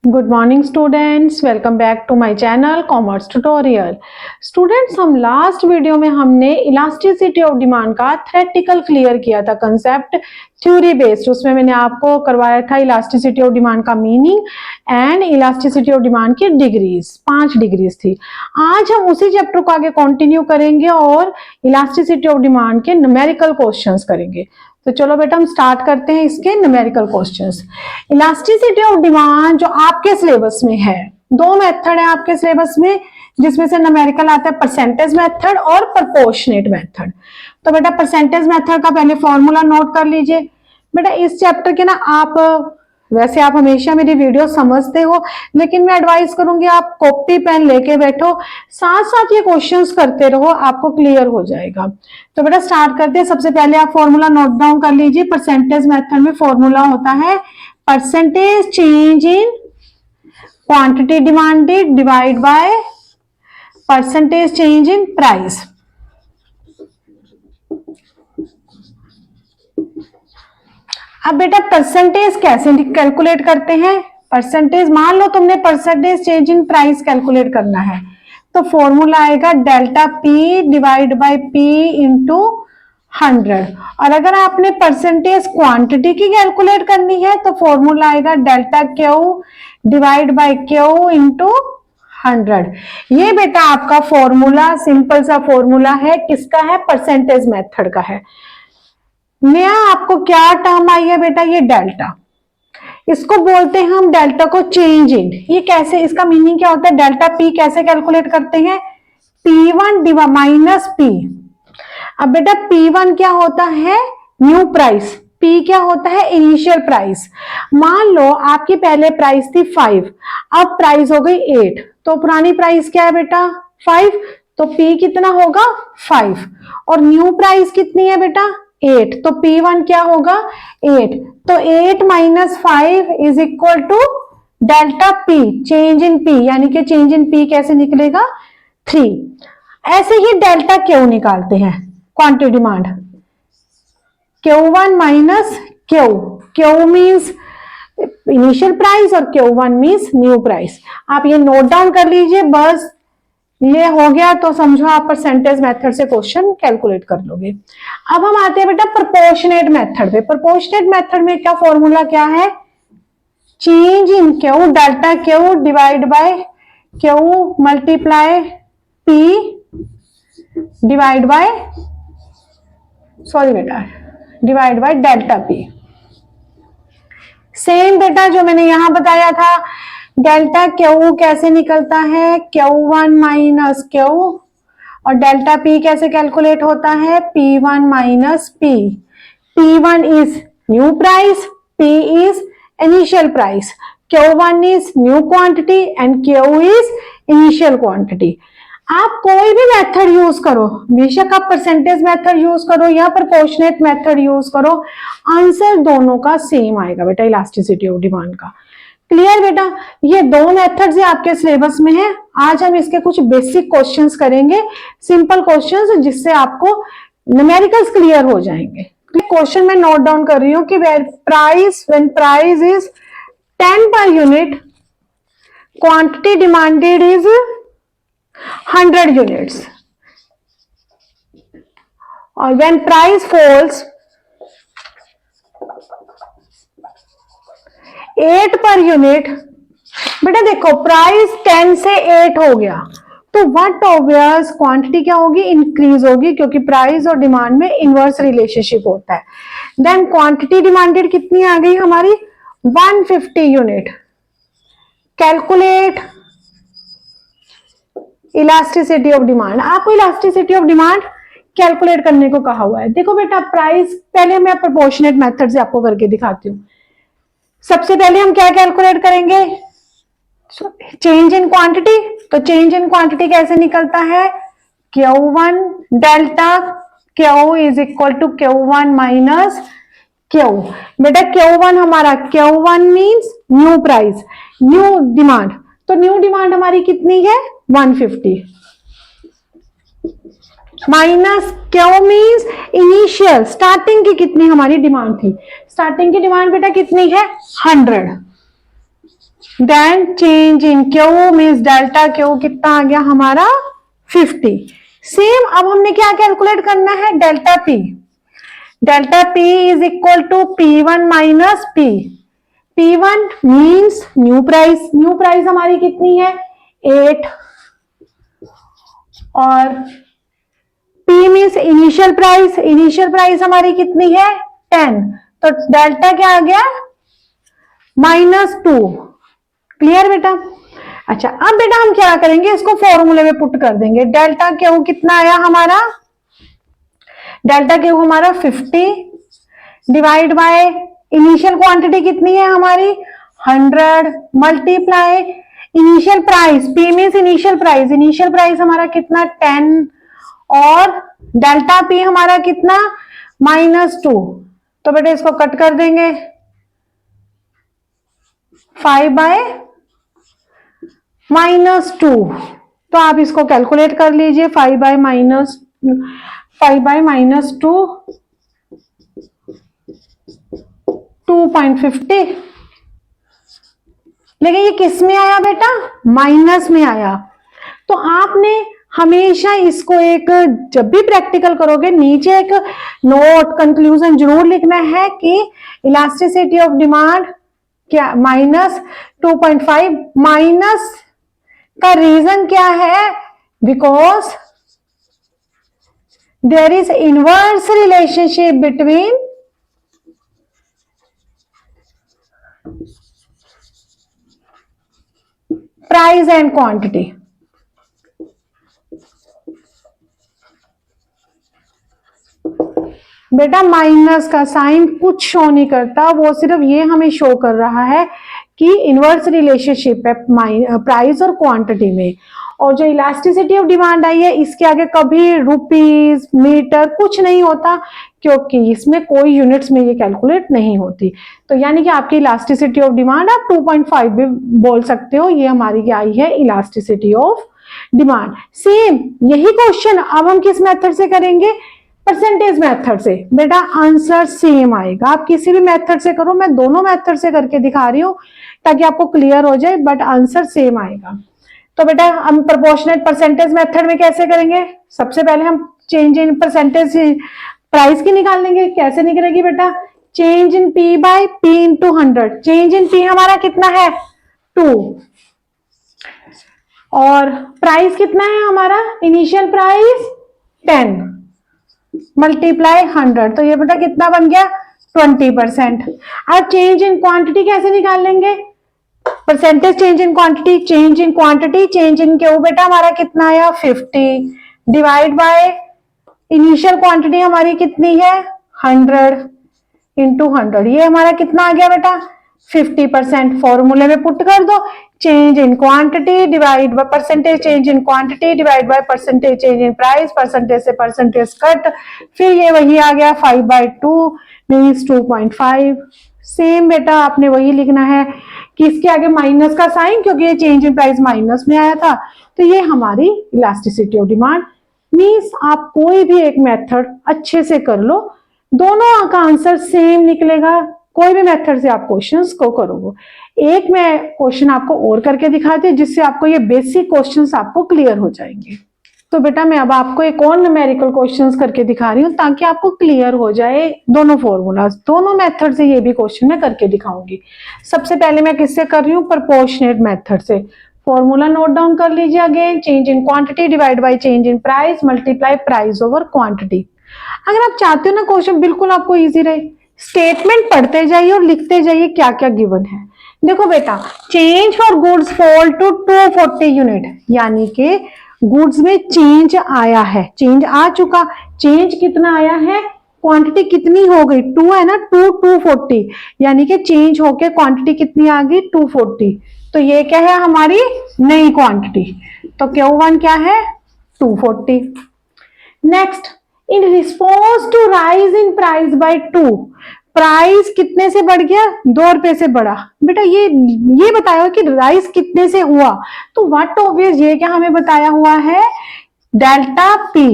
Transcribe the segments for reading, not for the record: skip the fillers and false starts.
Good morning students, welcome back to my channel commerce tutorial. Students, हम last video में हमने elasticity of demand का theoretical clear किया था कंसेप्ट थ्योरी बेस्ड। उसमें मैंने आपको करवाया था इलास्टिसिटी ऑफ डिमांड का meaning and elasticity of demand की डिग्रीज, 5 डिग्रीज थी। आज हम उसी चैप्टर को आगे कंटिन्यू करेंगे और इलास्टिसिटी ऑफ डिमांड के न्यूमेरिकल क्वेश्चंस करेंगे। तो चलो बेटा हम स्टार्ट करते हैं इसके numerical questions. Elasticity of demand जो आपके सिलेबस में है, 2 मेथड है आपके सिलेबस में, जिसमें से न्यूमेरिकल आता है परसेंटेज मेथड और प्रोपोर्शनेट मेथड। तो बेटा परसेंटेज मेथड का पहले फॉर्मूला नोट कर लीजिए। बेटा इस चैप्टर के ना आप वैसे आप हमेशा मेरी वीडियो समझते हो, लेकिन मैं एडवाइस करूंगी आप कॉपी पेन लेके बैठो, साथ साथ ये क्वेश्चंस करते रहो, आपको क्लियर हो जाएगा। तो बेटा स्टार्ट करते हैं। सबसे पहले आप फॉर्मूला नोट डाउन कर लीजिए। परसेंटेज मेथड में फॉर्मूला होता है percentage change in quantity demanded divide by percentage change in price. अब बेटा परसेंटेज कैसे कैलकुलेट करते हैं? परसेंटेज मान लो तुमने percentage change in price calculate करना है, तो फॉर्मूला आएगा delta P divide by P into 100। और अगर आपने परसेंटेज क्वांटिटी की कैलकुलेट करनी है तो फॉर्मूला आएगा delta Q divide by Q into 100। ये बेटा आपका फॉर्मूला सिंपल सा फॉर्मूला है, किसका है? परसेंटेज मेथड का है। नया आपको क्या टर्म आई है बेटा? ये डेल्टा, इसको बोलते हैं हम डेल्टा को चेंज इन। ये कैसे, इसका मीनिंग क्या होता है? डेल्टा पी कैसे कैलकुलेट करते हैं? P1 minus P. अब बेटा P1 क्या होता है? New price. P क्या होता है? Initial price. मान लो आपकी पहले प्राइस थी 5, अब प्राइस हो गई 8, तो पुरानी प्राइस क्या है बेटा? 5, तो P कितना होगा? 5। और न्यू प्राइस कितनी है बेटा? 8, तो P1 क्या होगा? 8। तो 8 minus 5 is equal to delta P change in P, यानी कि चेंज इन P कैसे निकलेगा? 3। ऐसे ही डेल्टा क्यू निकालते हैं, quantity demand. Q1 minus Q, Q means initial price और Q1 मीन्स न्यू प्राइस। आप ये नोट डाउन कर लीजिए, बस ये हो गया तो समझो आप परसेंटेज मेथड से क्वेश्चन कैलकुलेट कर लोगे। अब हम आते हैं बेटा प्रोपोर्शनेट मेथड पे। प्रोपोर्शनेट मेथड में क्या फॉर्मूला क्या है? Change in Q delta Q divide by Q multiply P divide by divide by delta P. Same बेटा जो मैंने यहां बताया था, डेल्टा क्यू कैसे निकलता है? Q1 minus Q. और डेल्टा पी कैसे कैलकुलेट होता है? P1 minus P. P1 is new price, P is initial price, Q1 is new quantity and Q is initial quantity. आप कोई भी मेथड यूज करो, बेशक आप परसेंटेज मेथड यूज करो या प्रोपोर्शनेट मेथड यूज करो, आंसर दोनों का सेम आएगा बेटा इलास्टिसिटी ऑफ डिमांड का। क्लियर बेटा? ये 2 मेथड्स आपके सिलेबस में है। आज हम इसके कुछ बेसिक क्वेश्चंस करेंगे, सिंपल क्वेश्चंस, जिससे आपको न्यूमेरिकल्स क्लियर हो जाएंगे। क्वेश्चन मैं नोट डाउन कर रही हूँ कि when price is 10 per unit, quantity demanded is 100 units, और when price falls 8 per unit. बेटा देखो प्राइस 10 से 8 हो गया, तो व्हाट ऑब्वियस क्वांटिटी क्या होगी? इंक्रीज होगी, क्योंकि प्राइस और डिमांड में इनवर्स रिलेशनशिप होता है। देन क्वांटिटी डिमांडेड कितनी आ गई हमारी? 150 unit. Calculate elasticity of demand. आपको इलास्टिसिटी ऑफ डिमांड कैलकुलेट करने को कहा हुआ है। देखो बेटा प्राइस, पहले मैं प्रोपोर्शनेट मेथड से आपको करके दिखाती हूँ। सबसे पहले हम क्या कैलकुलेट करेंगे? Change in quantity. तो चेंज इन क्वांटिटी कैसे निकलता है? Q1 delta Q is equal to Q1 minus Q। बेटा Q1 हमारा, Q1 means new price, new demand, तो न्यू डिमांड हमारी कितनी है? 150 minus Q means initial, starting की कितनी हमारी डिमांड थी? स्टार्टिंग की डिमांड बेटा कितनी है? 100। Then change in Q means delta Q कितना आ गया हमारा 50। सेम अब हमने क्या कैलकुलेट करना है, delta P. Delta P is equal to P1 minus P. P1 means new price, new price हमारी कितनी है 8, और P means initial price, initial price हमारी कितनी है 10, तो डेल्टा क्या आ गया -2। क्लियर बेटा? अच्छा अब बेटा हम क्या करेंगे, इसको फॉर्मूले में पुट कर देंगे। डेल्टा क्यू कितना आया हमारा, डेल्टा क्यू हमारा 50 डिवाइड बाय इनिशियल क्वांटिटी कितनी है हमारी 100 multiply initial price, P means initial price, initial price हमारा कितना 10 और डेल्टा पी हमारा कितना -2। तो बेटा इसको कट कर देंगे 5 बाय -2। तो आप इसको कैलकुलेट कर लीजिए 5 बाय -2 2.50। लेकिन ये किस में आया बेटा, माइनस में आया। तो आपने हमेशा इसको एक, जब भी प्रैक्टिकल करोगे नीचे एक नोट कंक्लूजन जरूर लिखना है कि इलास्टिसिटी ऑफ डिमांड क्या -2.5। माइनस का रीजन क्या है, because there is inverse relationship between price and quantity. बेटा माइनस का साइन कुछ शो नहीं करता, वो सिर्फ ये हमें शो कर रहा है कि इनवर्स रिलेशनशिप है प्राइस और क्वांटिटी में। और जो इलास्टिसिटी ऑफ डिमांड आई है इसके आगे कभी रुपीस मीटर कुछ नहीं होता, क्योंकि इसमें कोई यूनिट्स में ये कैलकुलेट नहीं होती। तो यानी कि आपकी इलास्टिसिटी ऑफ डिमांड आप 2.5 भी बोल सकते हो। ये हमारी क्या आई है, इलास्टिसिटी ऑफ डिमांड। सेम यही क्वेश्चन अब हम किस मेथड से करेंगे, परसेंटेज मेथड से। बेटा आंसर सेम आएगा, आप किसी भी मेथड से करो, मैं दोनों मेथड से करके दिखा रही हूं ताकि आपको क्लियर हो जाए, बट आंसर सेम आएगा। तो बेटा हम प्रोपोर्शनेट परसेंटेज मेथड में कैसे करेंगे, सबसे पहले हम चेंज इन परसेंटेज प्राइस की निकाल लेंगे। कैसे निकलेगी बेटा, change in P by P into 100। Change in P हमारा कितना है 2, और प्राइस कितना है हमारा, इनिशियल प्राइस 10 मल्टीप्लाई 100, तो ये बेटा कितना बन गया 20%। अब चेंज इन क्वांटिटी कैसे निकाल लेंगे, percentage change in quantity, change in quantity change in Q बेटा हमारा कितना आया 50 डिवाइड बाय इनिशियल क्वांटिटी हमारी कितनी है 100 इंटू 100, ये हमारा कितना आ गया बेटा 50%। फॉर्मूले में पुट कर दो, change in quantity divide by percentage change in quantity divide by percentage change in price, percentage से परसेंटेज कट, फिर ये वही आ गया 5/2 मीन्स 2.5। सेम बेटा आपने वही लिखना है कि इसके आगे माइनस का साइन, क्योंकि ये चेंज इन प्राइस माइनस में आया था। तो ये हमारी इलास्टिसिटी ऑफ डिमांड। मीन्स आप कोई भी एक मेथड अच्छे से कर लो, दोनों का आंसर सेम निकलेगा। कोई भी मेथड से आप क्वेश्चंस को करोगे। एक मैं क्वेश्चन आपको और करके दिखाती हूँ जिससे आपको ये बेसिक क्वेश्चंस आपको क्लियर हो जाएंगे। तो बेटा मैं अब आपको एक और न्यूमेरिकल क्वेश्चंस करके दिखा रही हूँ ताकि आपको क्लियर हो जाए दोनों फॉर्मूलाज। दोनों मेथड से ये भी क्वेश्चन मैं करके दिखाऊंगी। सबसे पहले मैं किससे कर रही हूँ, प्रोपोर्शनेट मेथड से। फॉर्मूला नोट डाउन कर लीजिए again, change in quantity divide by change in price multiply price over quantity. अगर आप चाहते हो ना क्वेश्चन बिल्कुल आपको इजी रहे, स्टेटमेंट पढ़ते जाइए और लिखते जाइए क्या क्या गिवन है। देखो बेटा, change for goods fall to 240 unit, यानी कि गुड्स में चेंज आया है, चेंज आ चुका। चेंज कितना आया है, क्वांटिटी कितनी हो गई 2 है ना, 240, यानी कि चेंज होके क्वांटिटी कितनी आ गई 240। तो ये क्या है हमारी नई क्वांटिटी। तो Q1 क्या है 240। Next, in response to rise in price by 2, price कितने से बढ़ गया 2 रुपए से बढ़ा। बेटा ये बताया कि राइज कितने से हुआ, तो व्हाट ऑब्वियस ये क्या हमें बताया हुआ है delta P.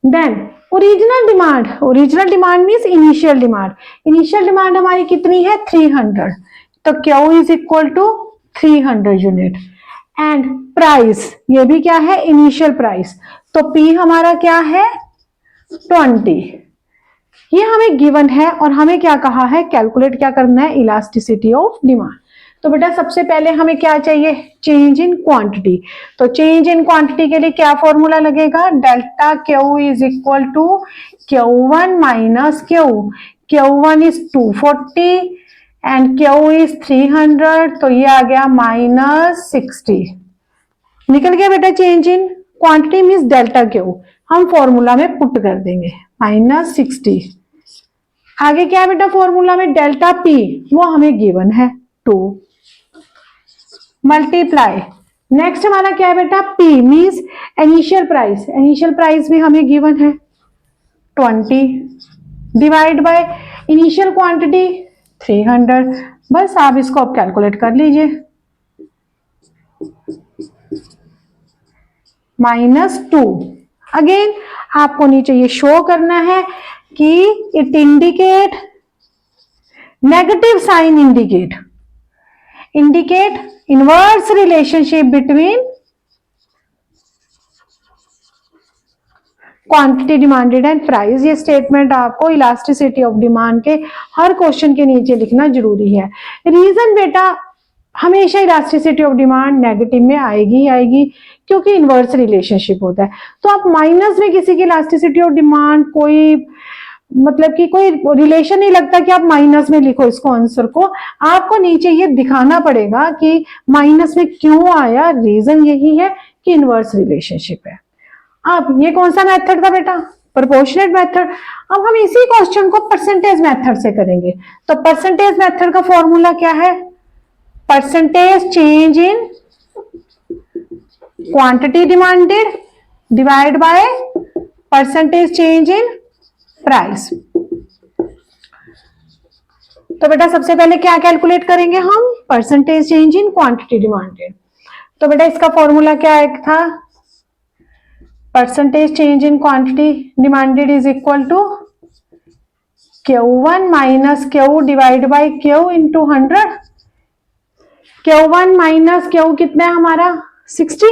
Then original demand, original demand means initial demand. Initial demand हमारी कितनी है 300, तो Q is equal to 300 unit and price ये भी क्या है, इनिशियल प्राइस, तो P हमारा क्या है 20। ये हमें गिवन है और हमें क्या कहा है, कैलकुलेट क्या करना है, इलास्टिसिटी ऑफ डिमांड। तो बेटा सबसे पहले हमें क्या चाहिए, चेंज इन क्वांटिटी। तो चेंज इन क्वांटिटी के लिए क्या फॉर्मूला लगेगा, delta Q is equal to Q1 minus Q1 is 240 and Q is 300, तो ये आ गया -60। निकल गया बेटा change in quantity means delta Q, हम फॉर्मूला में पुट कर देंगे -60। आगे क्या है बेटा फॉर्मूला में, डेल्टा P वो हमें गिवन है 2 मल्टीप्लाई, नेक्स्ट हमारा क्या है बेटा P means initial price, initial price भी हमें गिवन है 20 डिवाइड बाय इनिशियल क्वांटिटी 300। बस आप इसको अब कैलकुलेट कर लीजिए, -2। अगेन आपको नीचे ये शो करना है कि it indicate negative sign, indicate inverse relationship between quantity demanded and price. ये स्टेटमेंट आपको इलास्टिसिटी ऑफ डिमांड के हर क्वेश्चन के नीचे लिखना जरूरी है। रीजन बेटा हमेशा इलास्टिसिटी ऑफ डिमांड नेगेटिव में आएगी ही आएगी, क्योंकि इनवर्स रिलेशनशिप होता है। तो आप माइनस में किसी की इलास्टिसिटी ऑफ डिमांड कोई मतलब कि कोई रिलेशन नहीं लगता कि आप माइनस में लिखो इसको आंसर को, आपको नीचे ये दिखाना पड़ेगा कि माइनस में क्यों आया, रीजन यही है कि इनवर्स रिलेशनशिप है। अब ये कौन सा मेथड था बेटा, प्रोपोर्शनेट मेथड। अब हम इसी क्वेश्चन को परसेंटेज मेथड से करेंगे। तो परसेंटेज मेथड का फॉर्मूला क्या है, percentage change in quantity demanded divide by percentage change in price. तो बेटा सबसे पहले क्या कैलकुलेट करेंगे हम, percentage change in quantity demanded. तो बेटा इसका फॉर्मूला क्या था, percentage change in quantity demanded is equal to Q1 minus Q divide by Q into 100। Q1 minus Q कितना है हमारा 60,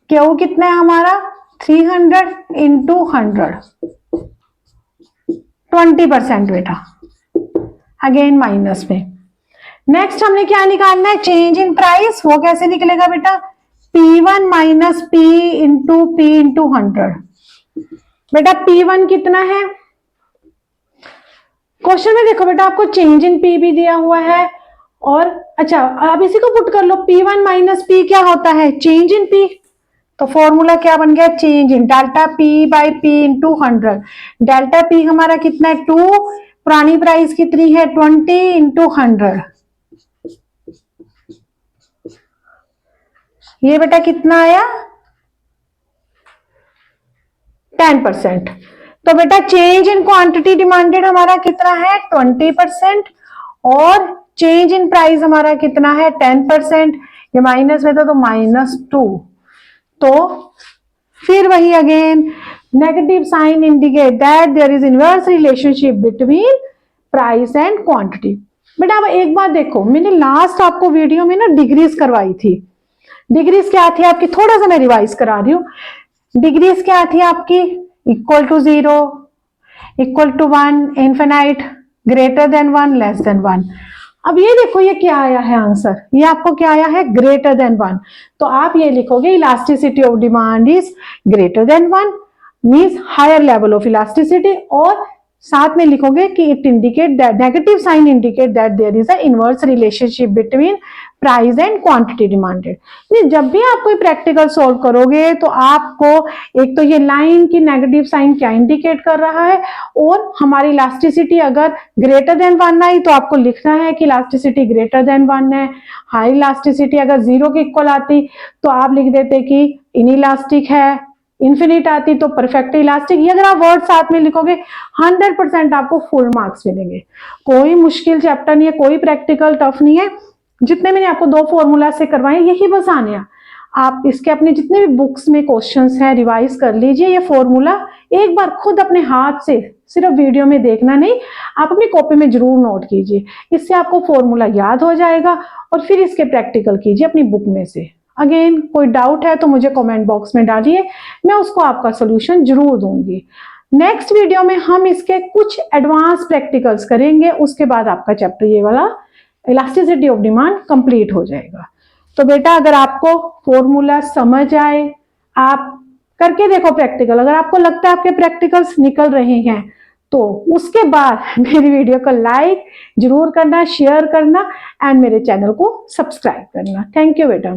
Q कितना है हमारा 300 इंटू 100, 20% बेटा, अगेन माइनस में। नेक्स्ट हमने क्या निकालना है, चेंज इन प्राइस। वो कैसे निकलेगा बेटा, P1 माइनस P इंटू 100। बेटा P1 कितना है, क्वेश्चन में देखो बेटा आपको चेंज इन P भी दिया हुआ है, और अच्छा आप इसी को पुट कर लो, P1 माइनस P क्या होता है, चेंज इन P। तो फॉर्मूला क्या बन गया, change in delta P by P into 100। Delta P हमारा कितना है 2, पुरानी प्राइस कितनी है 20 इंटू 100। ये बेटा कितना आया 10%। तो बेटा चेंज इन क्वांटिटी डिमांडेड हमारा कितना है 20%, और चेंज इन प्राइस हमारा कितना है 10%। ये माइनस में था तो -2। तो फिर वही again negative sign indicate that there is inverse relationship between price and quantity. बेटा अब एक बात देखो, मैंने लास्ट आपको वीडियो में ना डिग्रीज करवाई थी। डिग्रीज क्या थी आपकी, थोड़ा सा मैं रिवाइज करा रही हूँ। डिग्रीज क्या थी आपकी, equal to 0, equal to 1, infinite, greater than 1, less than 1। अब ये देखो ये क्या आया है आंसर, ये आपको क्या आया है ग्रेटर देन 1। तो आप ये लिखोगे elasticity of demand is greater than 1 means higher level of elasticity, और साथ में लिखोगे कि it indicate that negative sign indicate that there is a inverse relationship between price and quantity demanded. जब भी आप कोई प्रैक्टिकल सॉल्व करोगे तो आपको एक तो ये लाइन की नेगेटिव साइन क्या इंडिकेट कर रहा है, और हमारी इलास्टिसिटी अगर ग्रेटर देन 1 आई तो आपको लिखना है कि इलास्टिसिटी ग्रेटर देन 1 है। हाई इलास्टिसिटी अगर 0 के इक्वल आती तो आप लिख देते कि इनइलास्टिक है, इन्फिनिट आती तो परफेक्ट इलास्टिक। ये अगर आप वर्ड साथ में लिखोगे 100% आपको फुल मार्क्स मिलेंगे। कोई मुश्किल चैप्टर नहीं है, कोई प्रैक्टिकल टफ नहीं है। जितने मैंने आपको 2 फॉर्मूला से करवाए यही बस आने हैं। आप इसके अपने जितने भी बुक्स में क्वेश्चंस हैं रिवाइज कर लीजिए। ये फॉर्मूला एक बार खुद अपने हाथ से, सिर्फ वीडियो में देखना नहीं, आप अपनी कॉपी में जरूर नोट कीजिए। इससे आपको फॉर्मूला याद हो जाएगा और फिर इसके प्रैक्टिकल कीजिए अपनी बुक में से। अगेन कोई डाउट है तो मुझे कमेंट बॉक्स में डालिए, मैं उसको आपका सोल्यूशन जरूर दूंगी। नेक्स्ट वीडियो में हम इसके कुछ एडवांस प्रैक्टिकल्स करेंगे, उसके बाद आपका चैप्टर ये वाला इलास्टिसिटी ऑफ डिमांड कंप्लीट हो जाएगा। तो बेटा अगर आपको फॉर्मूला समझ आए, आप करके देखो प्रैक्टिकल। अगर आपको लगता है आपके प्रैक्टिकल्स निकल रहे हैं तो उसके बाद मेरी वीडियो को लाइक जरूर करना, शेयर करना एंड मेरे चैनल को सब्सक्राइब करना। थैंक यू बेटा।